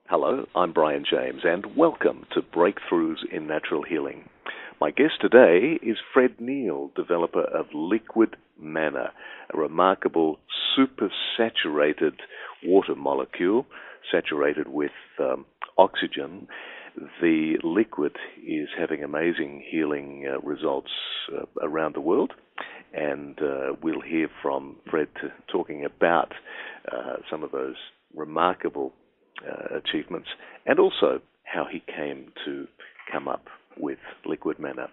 Hello, I'm Brian James, and welcome to Breakthroughs in Natural Healing. My guest today is Fred Neal, developer of liquid manna, a remarkable supersaturated water molecule saturated with oxygen. The liquid is having amazing healing results around the world, and we'll hear from Fred talking about some of those remarkable achievements, and also how he came to come up with liquid manna.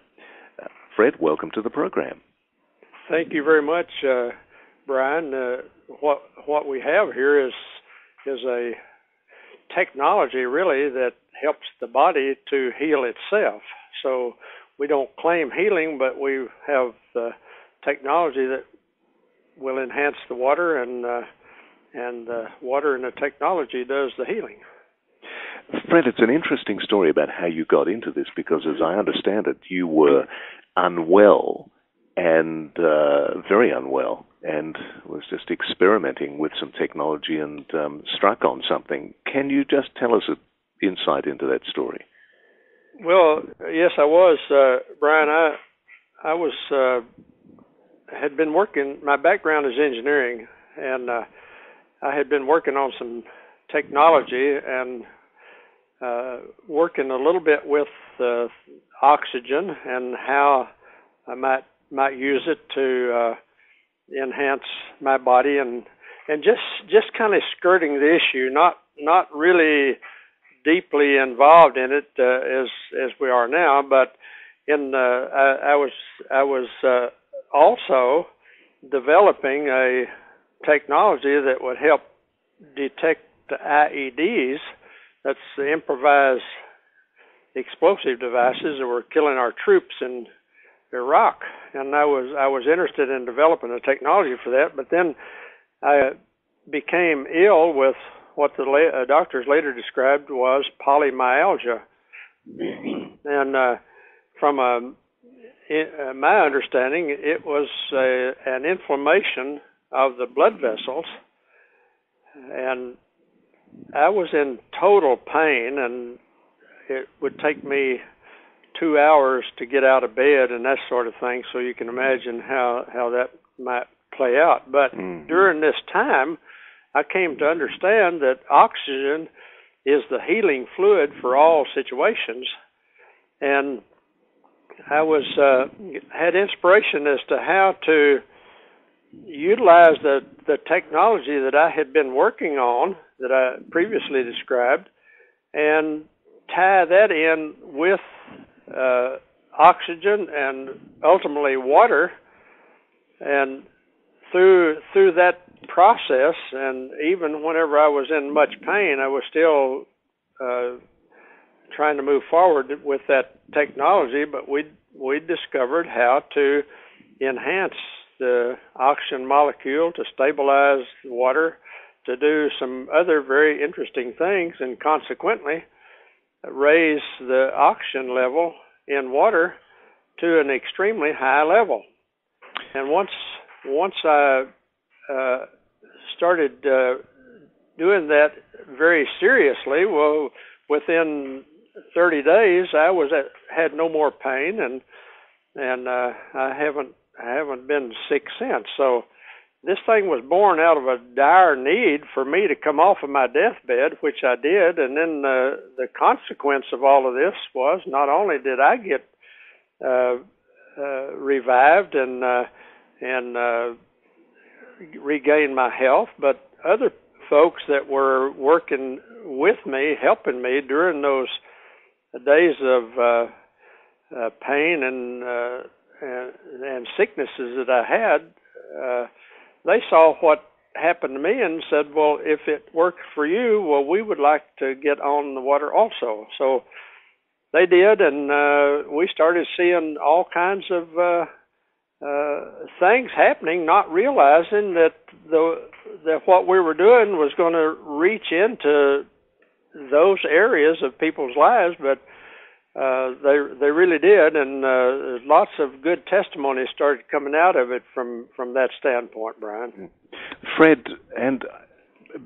Fred, welcome to the program. Thank you very much, Brian. What we have here is a technology really that helps the body to heal itself. So we don't claim healing, but we have the technology that will enhance the water, and the water and the technology does the healing. Fred, it's an interesting story about how you got into this, because as I understand it, you were unwell and very unwell, and was just experimenting with some technology and struck on something. Can you just tell us an insight into that story? Well, yes, I was, Brian. I was had been working. My background is engineering, and I had been working on some technology and working a little bit with oxygen and how I might use it to enhance my body, and just kind of skirting the issue, not really deeply involved in it as we are now, but I was also developing a technology that would help detect the IEDs. That's the improvised explosive devices that were killing our troops in Iraq, and I was interested in developing a technology for that. But then I became ill with what the doctors later described was polymyalgia, and from my understanding, it was an inflammation of the blood vessels, and I was in total pain, and it would take me 2 hours to get out of bed and that sort of thing, so you can imagine how that might play out. But during this time, I came to understand that oxygen is the healing fluid for all situations, and I had inspiration as to how to utilize the technology that I had been working on, that I previously described, and tie that in with oxygen and ultimately water. And through that process, and even whenever I was in much pain, I was still trying to move forward with that technology, but we discovered how to enhance the oxygen molecule, to stabilize the water, to do some other very interesting things, and consequently raise the oxygen level in water to an extremely high level. And once I started doing that very seriously, well, within 30 days I had no more pain, and I haven't been sick since. So this thing was born out of a dire need for me to come off of my deathbed, which I did. And then the consequence of all of this was not only did I get revived and regain my health, but other folks that were working with me, helping me during those days of pain and sicknesses that I had, they saw what happened to me and said, well, if it worked for you, well, we would like to get on the water also. So they did, and we started seeing all kinds of things happening, not realizing that what we were doing was going to reach into those areas of people's lives, but they really did, and lots of good testimonies started coming out of it from that standpoint, Brian. Fred, and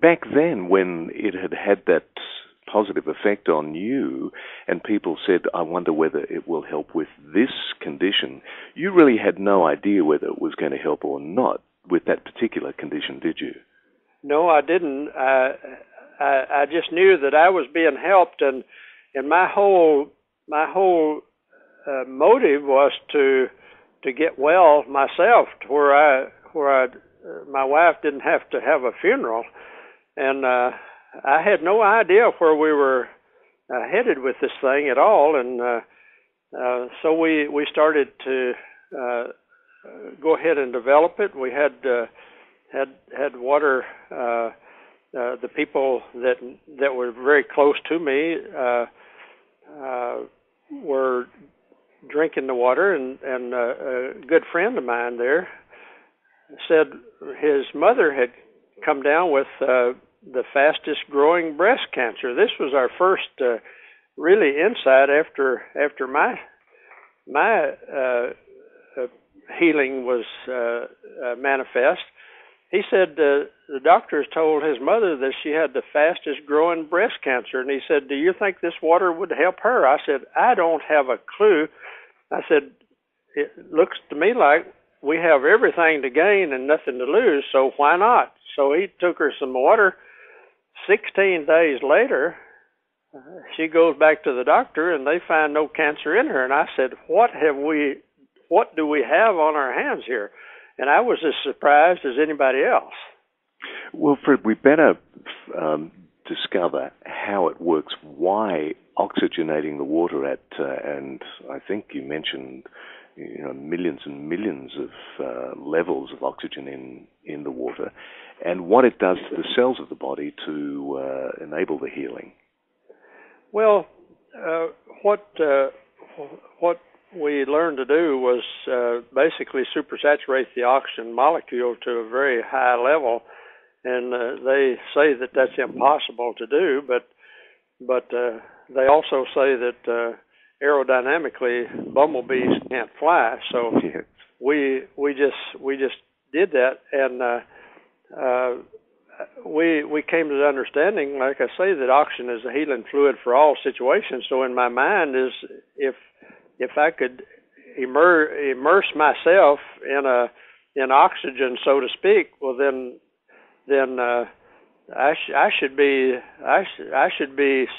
back then when it had that positive effect on you, and people said, I wonder whether it will help with this condition. You really had no idea whether it was going to help or not with that particular condition, did you? No, I didn't. I just knew that I was being helped, and my whole motive was to get well myself, to where my wife didn't have to have a funeral, and I had no idea where we were headed with this thing at all, and so we started to go ahead and develop it. We had water. The people that were very close to me were drinking the water, and a good friend of mine there said his mother had come down with the fastest growing breast cancer. This was our first really insight after my healing was manifest. He said the doctors told his mother that she had the fastest growing breast cancer, and he said, do you think this water would help her? I said, I don't have a clue. I said, it looks to me like we have everything to gain and nothing to lose, so why not? So he took her some water. 16 days later, she goes back to the doctor, and they find no cancer in her. And I said, what do we have on our hands here? And I was as surprised as anybody else. Well, Fred, we better discover how it works, why oxygenating the water at, and I think you mentioned, millions and millions of levels of oxygen in the water, and what it does to the cells of the body to enable the healing. Well, what we learned to do was basically supersaturate the oxygen molecule to a very high level, and they say that that's impossible to do, but they also say that aerodynamically bumblebees can't fly. So yes. we just did that, and we came to the understanding, like I say, that oxygen is a healing fluid for all situations. So in my mind is if I could immerse myself in oxygen, so to speak, well then I should be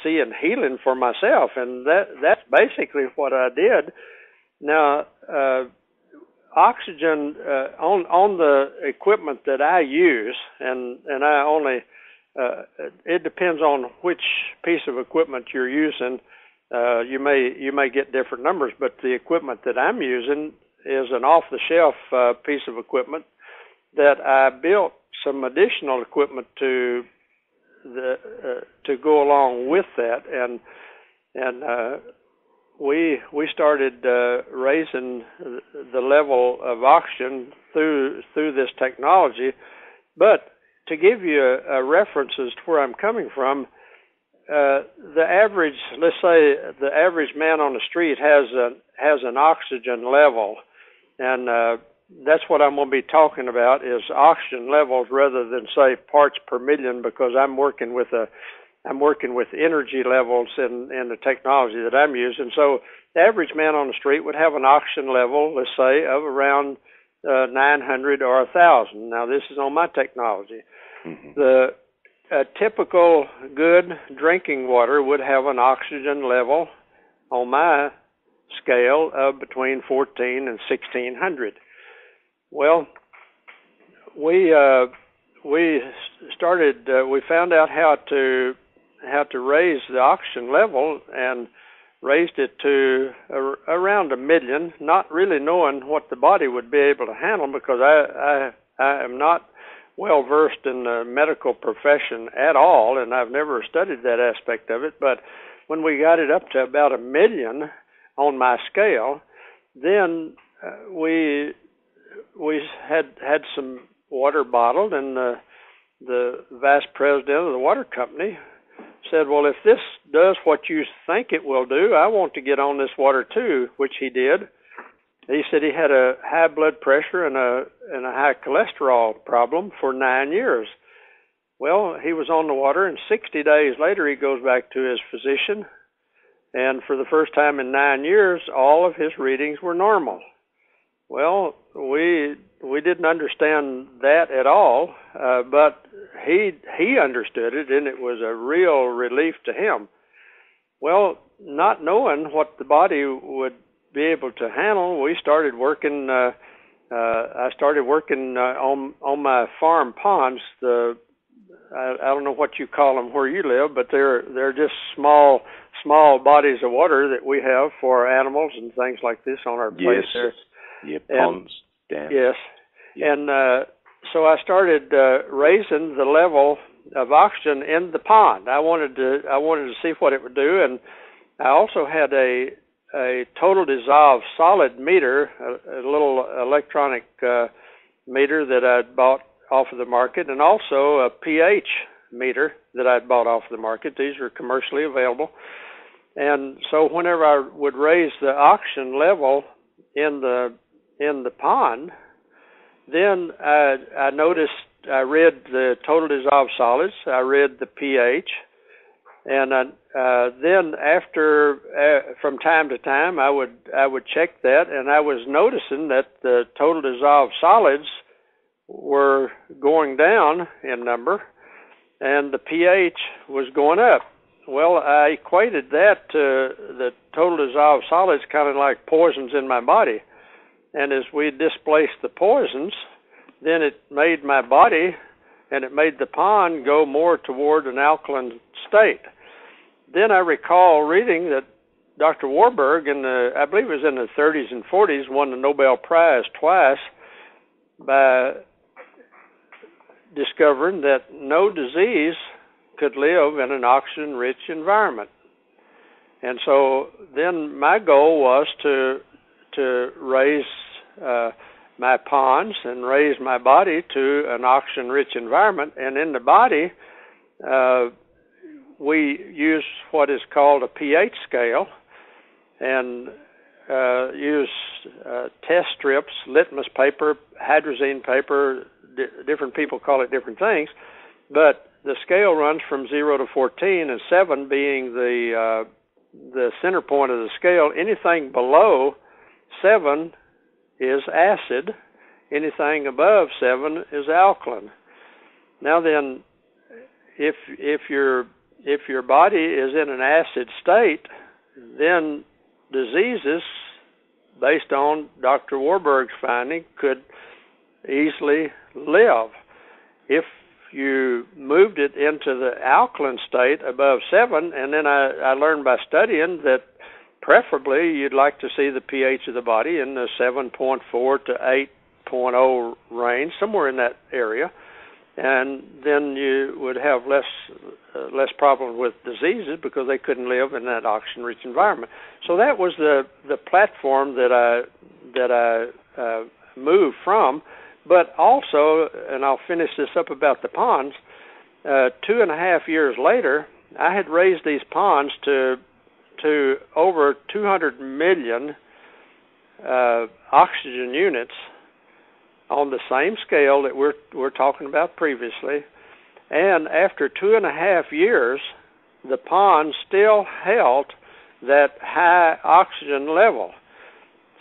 seeing healing for myself, and that's basically what I did. Now, oxygen on the equipment that I use, and I only it depends on which piece of equipment you're using. You may get different numbers, but the equipment that I'm using is an off-the-shelf piece of equipment that I built some additional equipment to go along with that, and we started raising the level of oxygen through this technology. But to give you a reference as to where I'm coming from, the average, let's say, the average man on the street has an oxygen level, and that's what I'm going to be talking about is oxygen levels rather than say parts per million, because I'm working with energy levels in the technology that I'm using. So the average man on the street would have an oxygen level, let's say, of around 900 or 1,000. Now this is on my technology. Mm-hmm. The typical good drinking water would have an oxygen level on my scale of between 14 and 1,600. Well, we found out how to raise the oxygen level, and raised it to around 1 million, not really knowing what the body would be able to handle, because I am not well versed in the medical profession at all, and I've never studied that aspect of it. But when we got it up to about 1 million on my scale, then we had some water bottled, and the vice president of the water company said, well, if this does what you think it will do, I want to get on this water too, which he did. He said he had a high blood pressure and a high cholesterol problem for 9 years. Well, he was on the water, and 60 days later, he goes back to his physician, and for the first time in 9 years, all of his readings were normal. Well, we didn't understand that at all, but he understood it, and it was a real relief to him. Well, not knowing what the body would be able to handle, we started working. I started working on my farm ponds. I don't know what you call them where you live, but they're just small bodies of water that we have for animals and things like this on our place there. Yeah, ponds, dams. Yes, yeah. And so I started raising the level of oxygen in the pond. I wanted to see what it would do, and I also had a total dissolved solid meter, a little electronic meter that I'd bought off of the market, and also a pH meter that I'd bought off of the market. These are commercially available. And so whenever I would raise the oxygen level in the pond, then I noticed, I read the total dissolved solids, I read the pH, and then after, from time to time, I would check that, and I was noticing that the total dissolved solids were going down in number, and the pH was going up. Well, I equated that to the total dissolved solids kind of like poisons in my body. And as we displaced the poisons, then it made my body and it made the pond go more toward an alkaline state. Then I recall reading that Dr. Warburg, I believe it was in the 30s and 40s, won the Nobel Prize twice by discovering that no disease could live in an oxygen-rich environment. And so then my goal was to raise my ponds and raise my body to an oxygen-rich environment. And in the body, we use what is called a pH scale and use test strips, litmus paper, hydrazine paper. Different people call it different things, but the scale runs from 0 to 14, and 7 being the center point of the scale. Anything below 7 is acid. Anything above 7 is alkaline. Now then, if your body is in an acid state, then diseases, based on Dr. Warburg's finding, could easily live. If you moved it into the alkaline state above 7, and then I learned by studying that preferably you'd like to see the pH of the body in the 7.4 to 8.0 range, somewhere in that area, and then you would have less problems with diseases because they couldn't live in that oxygen-rich environment. So that was the platform that I moved from. But also, and I'll finish this up about the ponds, 2.5 years later, I had raised these ponds to over 200 million oxygen units on the same scale that we're talking about previously. And after 2.5 years, the pond still held that high oxygen level.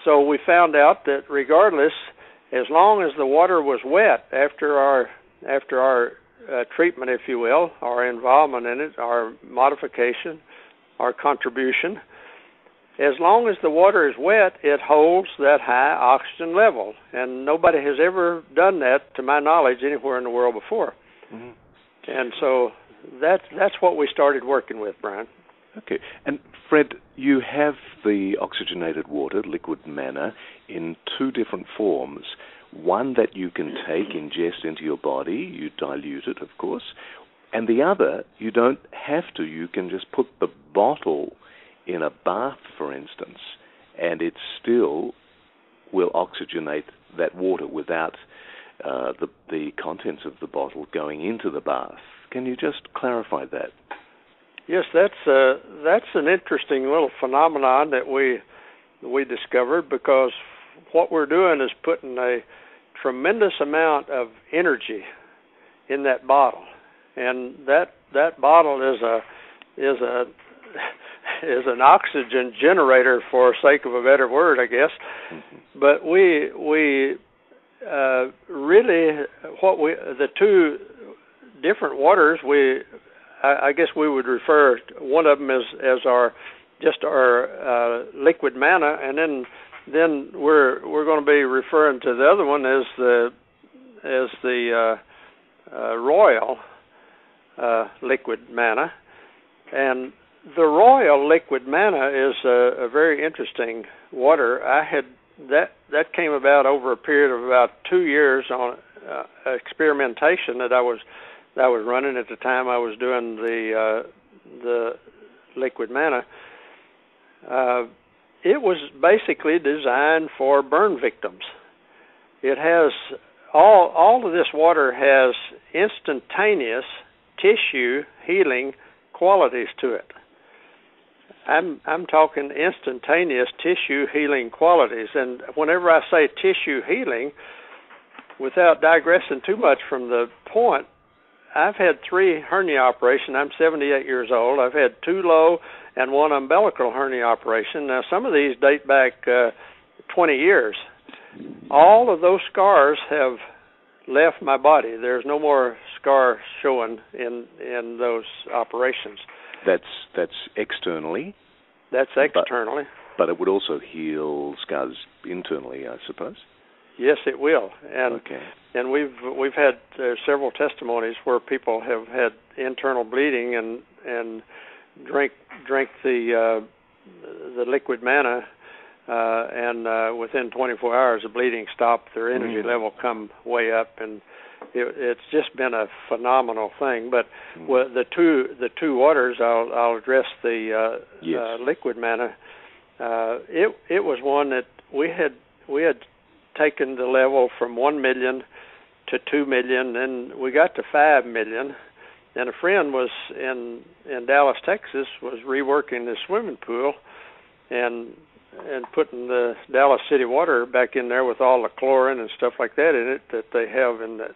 So we found out that regardless, as long as the water was wet after our treatment, if you will, our involvement in it, our modification, our contribution, as long as the water is wet, it holds that high oxygen level. And nobody has ever done that, to my knowledge, anywhere in the world before. Mm-hmm. And so that's what we started working with, Brian. Okay. And Fred, you have the oxygenated water, liquid manna, in two different forms. One that you can take, ingest into your body, you dilute it, of course, and the other, you don't have to. You can just put the bottle in a bath, for instance, and it still will oxygenate that water without the contents of the bottle going into the bath. Can you just clarify that? Yes, that's an interesting little phenomenon that we discovered, because what we're doing is putting a tremendous amount of energy in that bottle. and that bottle is an oxygen generator, for sake of a better word, I guess. But we really, the two different waters, I guess we would refer to one of them as our liquid manna, and then we're going to be referring to the other one as the royal liquid manna. And the royal liquid manna is a very interesting water. That came about over a period of about 2 years on experimentation that I was running at the time I was doing the liquid manna. It was basically designed for burn victims. It has all of this water has instantaneous tissue healing qualities to it. I'm talking instantaneous tissue healing qualities, and whenever I say tissue healing, without digressing too much from the point, I've had 3 hernia operations. I'm 78 years old. I've had 2 low and 1 umbilical hernia operation. Now, some of these date back 20 years. All of those scars have left my body. There's no more scar showing in those operations. That's externally? That's externally. But it would also heal scars internally, I suppose? Yes, it will. Okay. And we've had several testimonies where people have had internal bleeding and drink the liquid manna, and within 24 hours the bleeding stopped. Their energy level come way up, and it's just been a phenomenal thing. But the two waters, I'll address the liquid manna. It was one that we had taken the level from 1 million to 2 million, and we got to 5 million. And a friend was in Dallas, Texas, was reworking the swimming pool and putting the Dallas city water back in there with all the chlorine and stuff like that in it that they have in that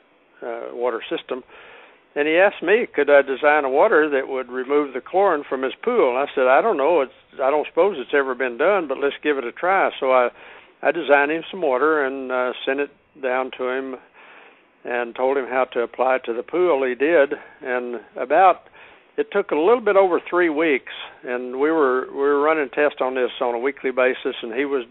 water system. And he asked me, could I design a water that would remove the chlorine from his pool? And I said, I don't know. I don't suppose it's ever been done, but let's give it a try. So I designed him some water and sent it down to him and told him how to apply it to the pool. He did, and it took a little bit over 3 weeks, and we were running tests on this on a weekly basis, and he was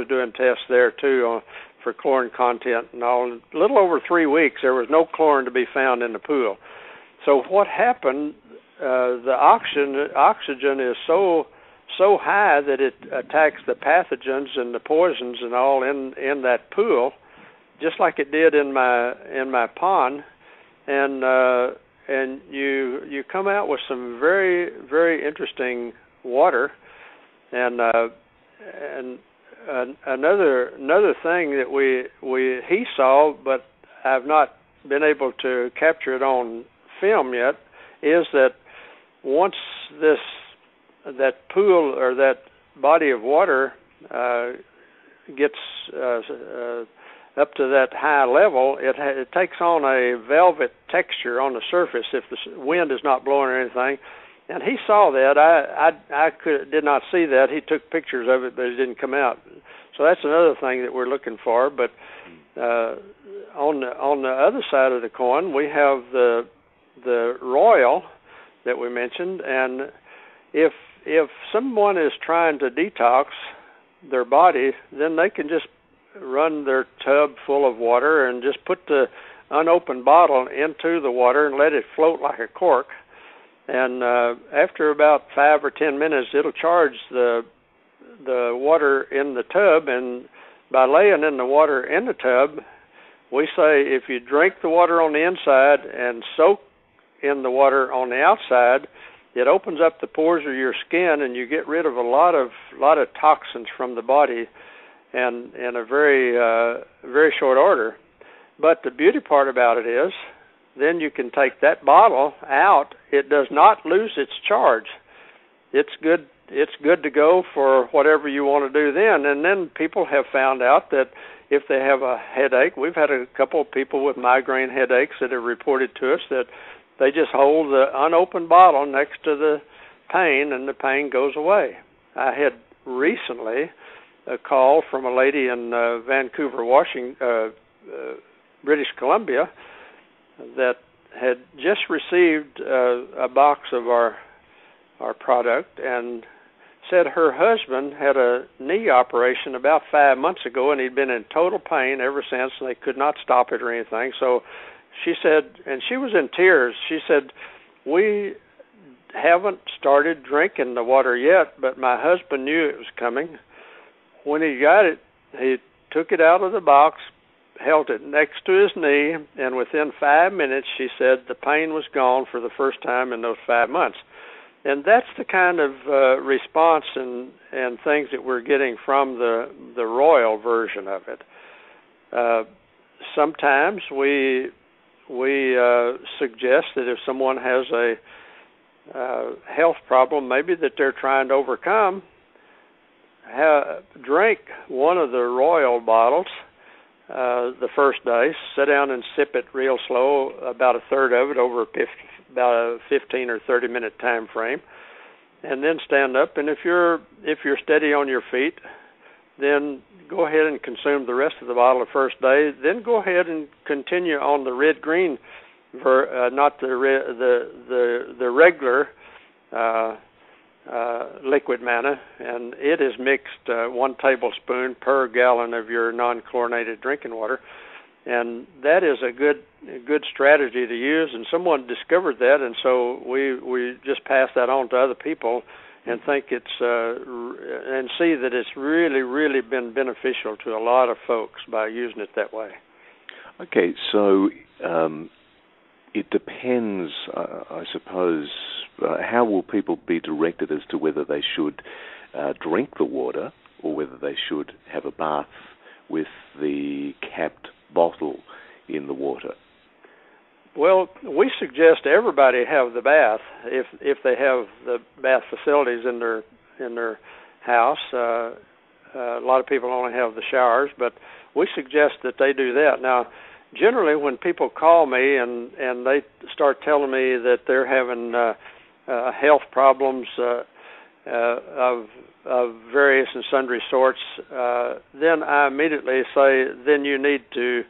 doing tests there too for chlorine content and all. A little over 3 weeks, there was no chlorine to be found in the pool. So what happened? The oxygen is so high that it attacks the pathogens and the poisons and all in that pool, just like it did in my pond, and you come out with some very, very interesting water. And another thing that he saw, but I've not been able to capture it on film yet, is that once that pool or that body of water gets up to that high level, it takes on a velvet texture on the surface if the wind is not blowing or anything. And he saw that. I did not see that. He took pictures of it, but it didn't come out. So that's another thing that we're looking for. But on the other side of the coin, we have the royal that we mentioned, and if someone is trying to detox their body, then they can just run their tub full of water and just put the unopened bottle into the water and let it float like a cork. And after about 5 or 10 minutes, it'll charge the water in the tub. And by laying in the water in the tub, we say if you drink the water on the inside and soak in the water on the outside, it opens up the pores of your skin, and you get rid of a lot of toxins from the body, and in a very very short order. But the beauty part about it is, then you can take that bottle out. It does not lose its charge. It's good. It's good to go for whatever you want to do then. And then people have found out that if they have a headache, we've had a couple of people with migraine headaches that have reported to us that They just hold the unopened bottle next to the pain, and the pain goes away. I had recently a call from a lady in Vancouver, Washington, British Columbia, that had just received a box of our product and said her husband had a knee operation about 5 months ago, and he'd been in total pain ever since, and they could not stop it or anything. So she said, and she was in tears, she said, we haven't started drinking the water yet, but my husband knew it was coming. When he got it, he took it out of the box, held it next to his knee, and within 5 minutes, she said, the pain was gone for the first time in those 5 months. And that's the kind of response and things that we're getting from the royal version of it. Sometimes we suggest that if someone has a health problem, maybe that they're trying to overcome, drink one of the royal bottles the first day, sit down and sip it real slow, about a third of it over about a 15 or 30 minute time frame, and then stand up. And if you're steady on your feet, then go ahead and consume the rest of the bottle the first day. Then go ahead and continue on the red green, not the regular liquid manna, and it is mixed 1 tablespoon per gallon of your non-chlorinated drinking water, and that is a good strategy to use. And someone discovered that, and so we just pass that on to other people, and think it's and see that it's really been beneficial to a lot of folks by using it that way. Okay, so it depends, I suppose. How will people be directed as to whether they should drink the water or whether they should have a bath with the capped bottle in the water? Well, we suggest everybody have the bath if they have the bath facilities in their house. A lot of people only have the showers, but we suggest that they do that. Now, generally, when people call me and they start telling me that they're having health problems of various and sundry sorts, then I immediately say, then you need to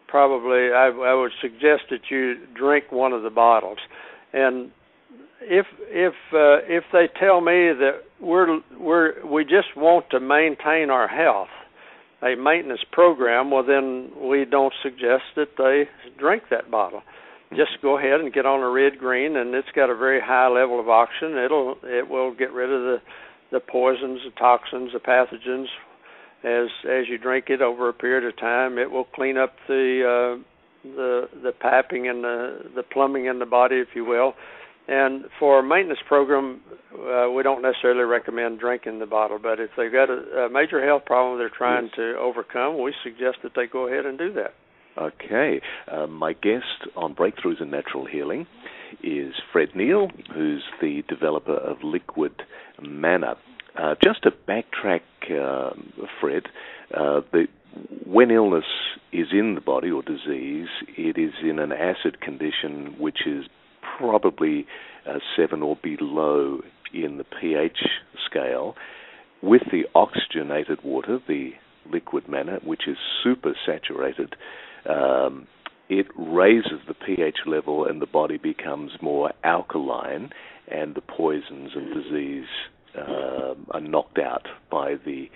probably, I would suggest that you drink one of the bottles. And if they tell me that we just want to maintain our health, a maintenance program, well, then we don't suggest that they drink that bottle. Just go ahead and get on a red green, and it's got a very high level of oxygen. It will get rid of the poisons, the toxins, the pathogens. As you drink it over a period of time, it will clean up the piping and the plumbing in the body, if you will. And for a maintenance program, we don't necessarily recommend drinking the bottle, but if they've got a major health problem they're trying to overcome, we suggest that they go ahead and do that. Okay. My guest on Breakthroughs in Natural Healing is Fred Neal, who's the developer of liquid manna. Just to backtrack, Fred, when illness is in the body or disease, it is in an acid condition which is probably 7 or below in the pH scale. With the oxygenated water, the liquid manna, which is super saturated, it raises the pH level and the body becomes more alkaline, and the poisons and disease are knocked out by the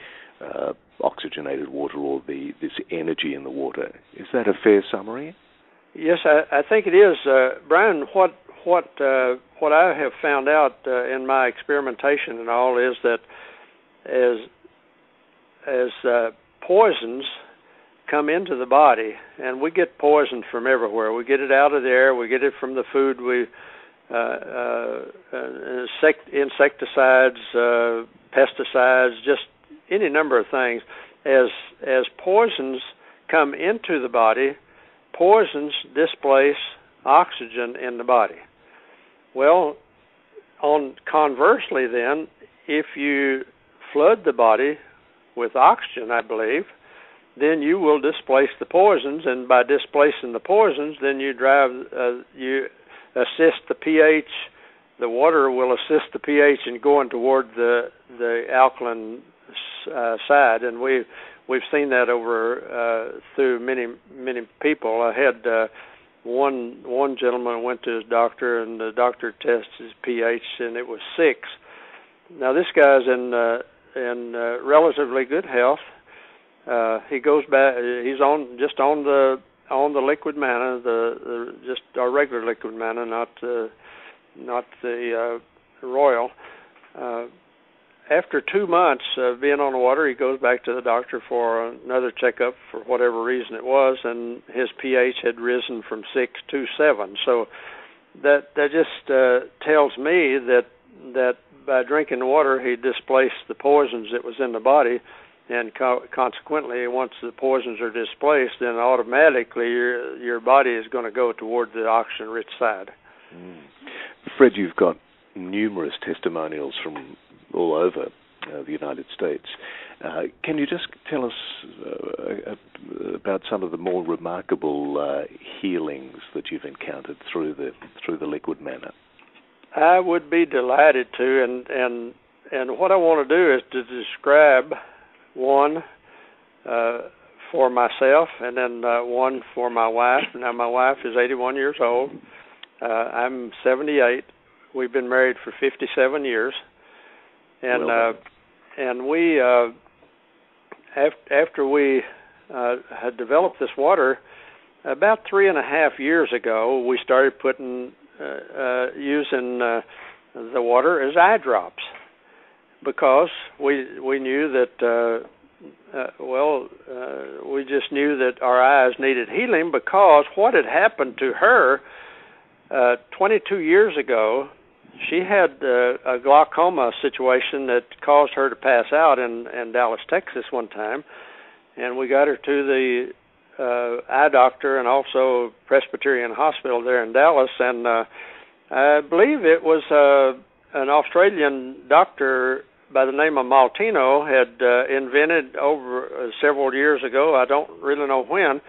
oxygenated water or this energy in the water. Is that a fair summary? Yes, I think it is, Brian. What I have found out in my experimentation and all is that as poisons come into the body, and we get poison from everywhere. We get it out of the air. We get it from the food we insecticides, pesticides, just any number of things. As poisons come into the body, poisons displace oxygen in the body. Well, conversely then, if you flood the body with oxygen, I believe, then you will displace the poisons, and by displacing the poisons, then you drive assist the pH. The water will assist the pH in going toward the alkaline side, and we've seen that over through many people. I had one gentleman went to his doctor, and the doctor tested his pH, and it was 6. Now this guy's in relatively good health. He goes back. He's on the liquid manna, just our regular liquid manna, not the royal. After 2 months of being on the water, he goes back to the doctor for another checkup for whatever reason it was, and his pH had risen from 6 to 7. So that just tells me that by drinking the water, he displaced the poisons that was in the body, and consequently, once the poisons are displaced, then automatically your body is going to go toward the oxygen-rich side. Fred, you've got numerous testimonials from all over the United States. Can you just tell us about some of the more remarkable healings that you've encountered through the liquid manna? I would be delighted to, and what I want to do is to describe one for myself, and then one for my wife. Now, my wife is 81 years old. I'm 78. We've been married for 57 years. And we, after we had developed this water, about 3.5 years ago, we started using the water as eye drops, because we knew that we just knew that our eyes needed healing, because what had happened to her 22 years ago, she had a glaucoma situation that caused her to pass out in Dallas, Texas one time, and we got her to the eye doctor and also Presbyterian Hospital there in Dallas, and I believe it was an Australian doctor by the name of Maltino had invented over several years ago, I don't really know when,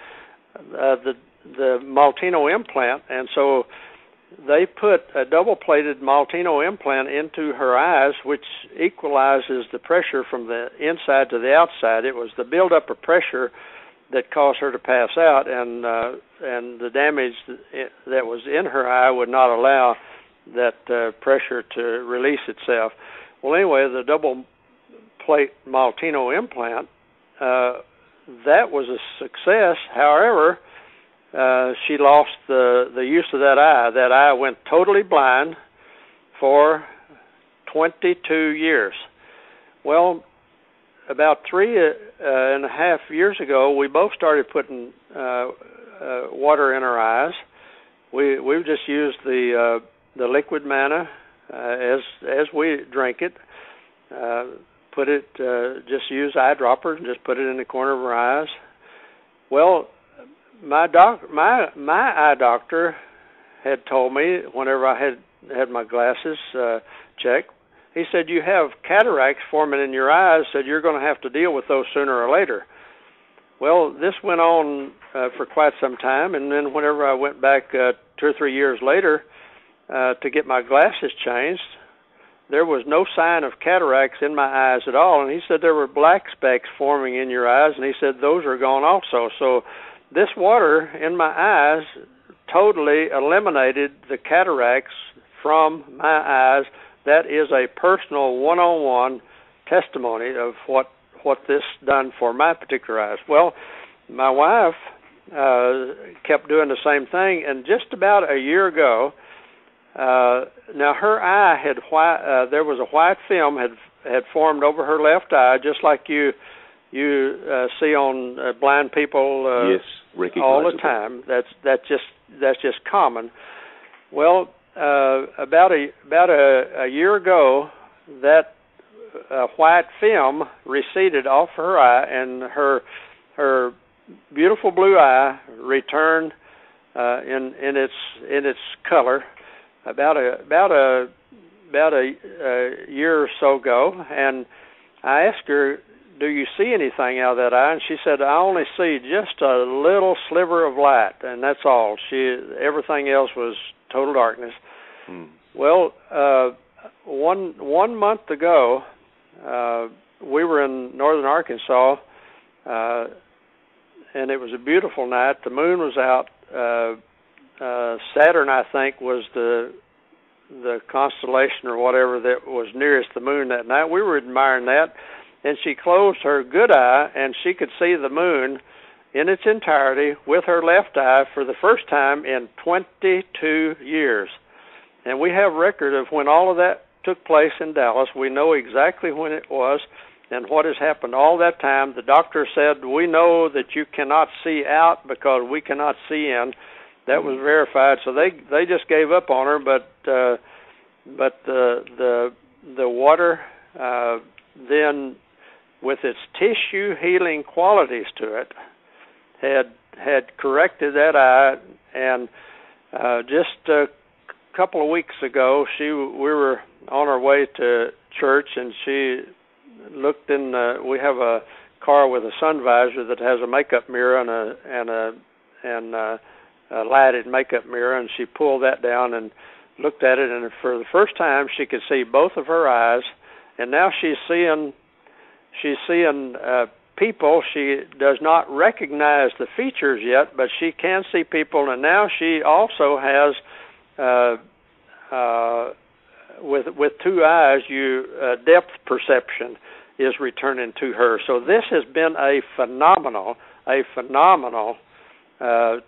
the Maltino implant, and so they put a double-plated Maltino implant into her eyes, which equalizes the pressure from the inside to the outside. It was the buildup of pressure that caused her to pass out, and the damage that was in her eye would not allow that pressure to release itself. Well, anyway, the double-plate Maltino implant, that was a success. However, she lost the use of that eye. That eye went totally blind for 22 years. Well, about 3.5 years ago, we both started putting water in our eyes. We just used the liquid manna as we drink it. Put it, just use eyedroppers and just put it in the corner of our eyes. Well, my eye doctor had told me whenever I had my glasses checked, he said, you have cataracts forming in your eyes, said you're going to have to deal with those sooner or later. Well, this went on for quite some time, and then whenever I went back 2 or 3 years later to get my glasses changed, there was no sign of cataracts in my eyes at all, and he said there were black specks forming in your eyes, and he said those are gone also. So this water in my eyes totally eliminated the cataracts from my eyes. That is a personal one-on-one testimony of what this done for my particular eyes. Well, my wife kept doing the same thing, and just about a year ago, now her eye had there was a white film had formed over her left eye, just like you see on blind people yes, all the time. That's just common. Well, about a year ago, that white film receded off her eye, and her beautiful blue eye returned in its color about a year or so ago. And I asked her, do you see anything out of that eye? And she said, I only see just a little sliver of light, and that's all. Everything else was total darkness. Mm. Well, one month ago, we were in northern Arkansas, and it was a beautiful night. The moon was out. Saturn, I think, was the constellation or whatever that was nearest the moon that night. We were admiring that, and she closed her good eye, and she could see the moon in its entirety with her left eye for the first time in 22 years. And we have record of when all of that took place in Dallas. We know exactly when it was and what has happened all that time. The doctor said, we know that you cannot see out because we cannot see in. That was verified. So they just gave up on her, but the water then, with its tissue healing qualities to it, had corrected that eye. And just a couple of weeks ago, we were on our way to church, and she looked in. We have a car with a sun visor that has a makeup mirror and a lighted makeup mirror, and she pulled that down and looked at it, and for the first time she could see both of her eyes. And now she's seeing people. She does not recognize the features yet, but she can see people. And now she also has with two eyes, depth perception is returning to her. So this has been a phenomenal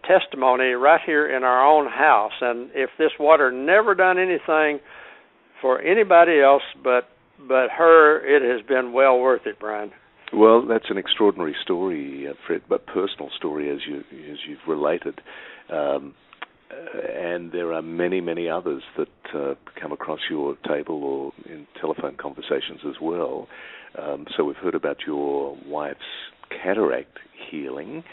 testimony right here in our own house. And if this water never done anything for anybody else but her, it has been well worth it, Brian. Well, that's an extraordinary story, Fred, but personal story as you've related. And there are many, many others that come across your table or in telephone conversations as well. So we've heard about your wife's cataract healing.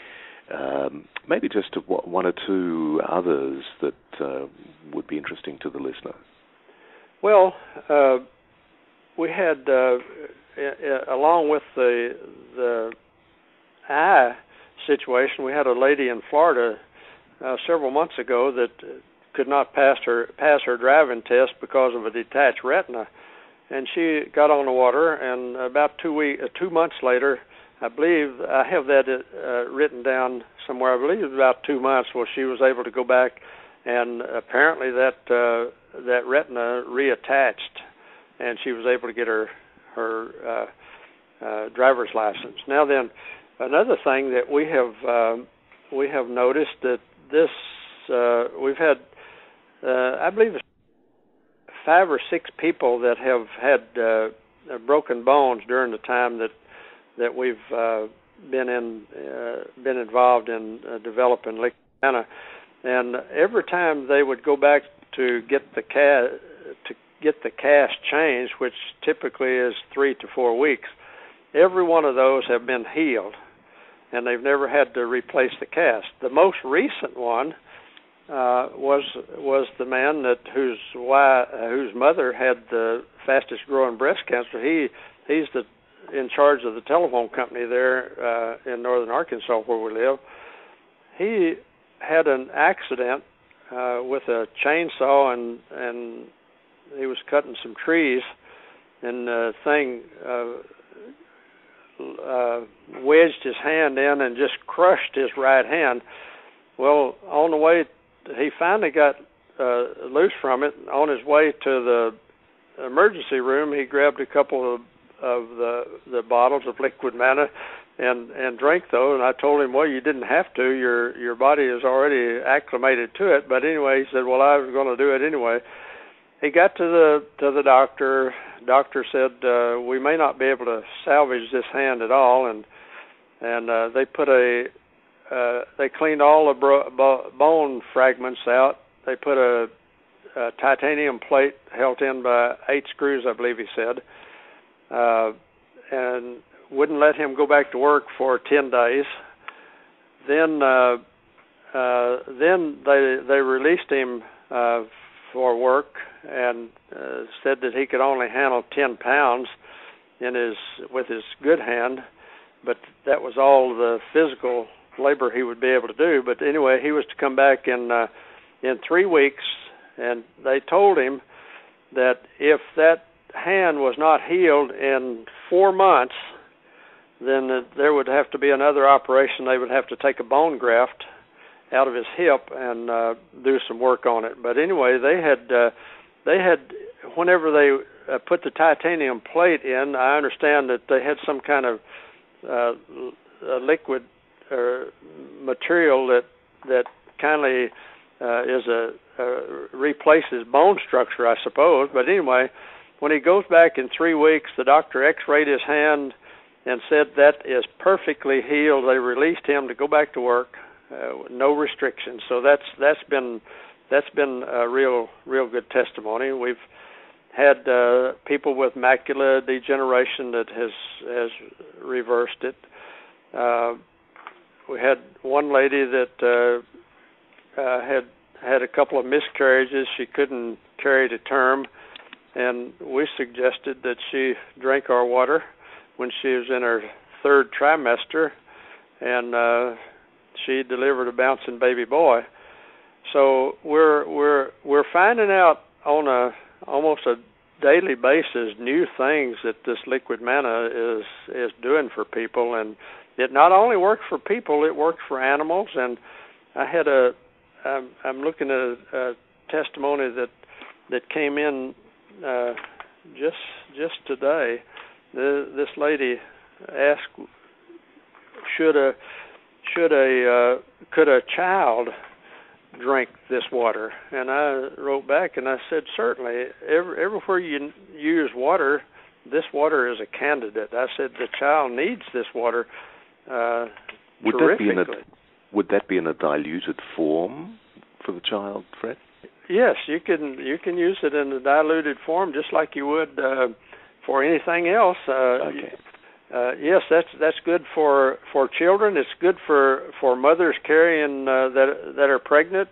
Maybe just one or two others that would be interesting to the listener. Well, we had, along with the eye situation, we had a lady in Florida several months ago that could not pass her driving test because of a detached retina, and she got on the water. And about 2 months later, I believe I have that written down somewhere. I believe it was about 2 months. Well, she was able to go back, and apparently that retina reattached, and she was able to get her driver's license. Now then, another thing that we have noticed that this we've had I believe 5 or 6 people that have had broken bones during the time that we've been involved in developing liquid manna. And every time they would go back to get the cast changed, which typically is 3 to 4 weeks, every one of those have been healed, and they've never had to replace the cast. The most recent one was the man whose mother had the fastest growing breast cancer. He's in charge of the telephone company there in northern Arkansas where we live. He had an accident with a chainsaw, and he was cutting some trees, and the thing wedged his hand in and just crushed his right hand. Well, on the way, he finally got loose from it. On his way to the emergency room, he grabbed a couple of the bottles of liquid manna and drank those. And I told him, well, you didn't have to. Your body is already acclimated to it. But anyway, he said, well, I was going to do it anyway. He got to the doctor. Doctor said, we may not be able to salvage this hand at all, and they put they cleaned all the bone fragments out. They put a titanium plate held in by 8 screws, I believe he said, and wouldn't let him go back to work for 10 days. Then they released him for work and said that he could only handle 10 pounds with his good hand, but that was all the physical labor he would be able to do. But anyway, he was to come back in 3 weeks and they told him that if that hand was not healed in 4 months, then there would have to be another operation. They would have to take a bone graft out of his hip and do some work on it. But anyway, they had whenever they put the titanium plate in, I understand that they had some kind of liquid material that kindly replaces bone structure, I suppose. But anyway, when he goes back in 3 weeks, the doctor x-rayed his hand and said that is perfectly healed. They released him to go back to work, no restrictions. So that's been a real good testimony. We've had people with macular degeneration that has reversed it. We had one lady that had a couple of miscarriages. She couldn't carry to term, and we suggested that she drink our water when she was in her 3rd trimester, and she delivered a bouncing baby boy. So we're finding out on almost a daily basis new things that this liquid manna is doing for people, and it not only works for people, it works for animals. And I'm looking at a testimony that came in just today. This lady asked, could a child drink this water? And I wrote back and I said, certainly. Everywhere you use water, this water is a candidate. I said the child needs this water terrifically. Would that be in a diluted form for the child, Fred? Yes, you can use it in a diluted form just like you would for anything else. Okay. Yes, that's good for children. It's good for mothers carrying that are pregnant.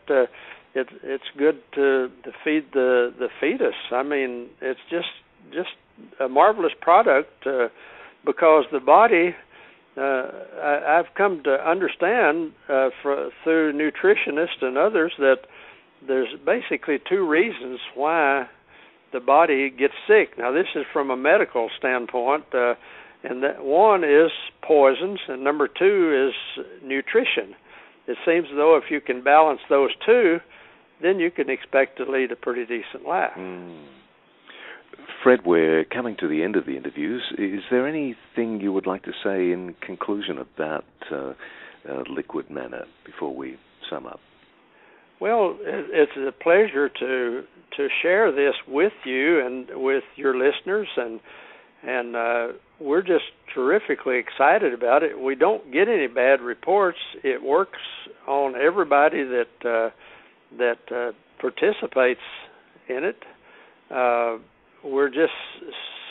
It's good to feed the fetus. I mean, it's just a marvelous product because the body. I've come to understand through nutritionists and others that there's basically 2 reasons why the body gets sick. Now, this is from a medical standpoint, and that one is poisons, and number 2 is nutrition. It seems as though if you can balance those 2, then you can expect to lead a pretty decent life. Fred, we're coming to the end of the interviews. Is there anything you would like to say in conclusion about liquid manna before we sum up? Well, it's a pleasure to share this with you and with your listeners, and we're just terrifically excited about it. We don't get any bad reports. It works on everybody that participates in it. We're just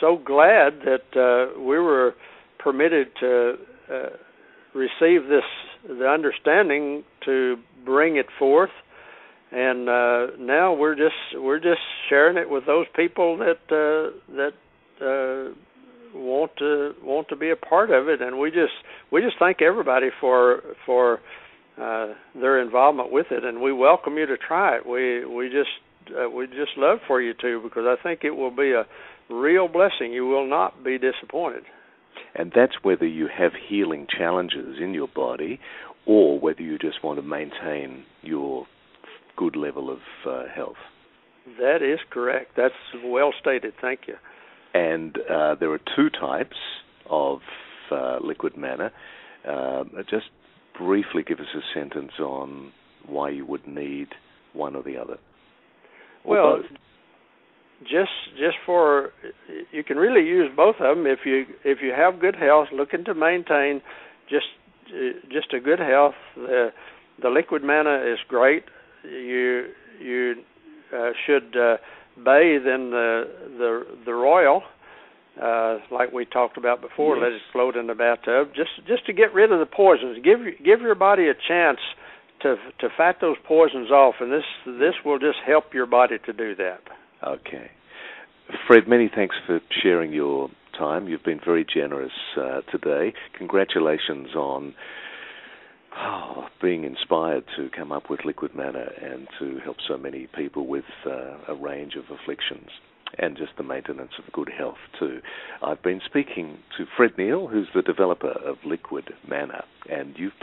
so glad that we were permitted to receive the understanding to bring it forth, and now we're just sharing it with those people that want to be a part of it, and we just thank everybody for their involvement with it, and we welcome you to try it. We just love for you to, because I think it will be a real blessing. You will not be disappointed. And that's whether you have healing challenges in your body or whether you just want to maintain your good level of health. That is correct. That's well stated. Thank you. And there are 2 types of liquid manna. Just briefly give us a sentence on why you would need one or the other. Well, just for, you can really use both of them if you have good health, looking to maintain just a good health. The liquid manna is great. You should bathe in the royal, like we talked about before. Yes. Let it float in the bathtub, just to get rid of the poisons. Give your body a chance to fight those poisons off, and this will just help your body to do that. Okay. Fred, many thanks for sharing your time. You've been very generous today. Congratulations on being inspired to come up with liquid manna and to help so many people with a range of afflictions and just the maintenance of good health too. I've been speaking to Fred Neal, who's the developer of liquid manna, and you've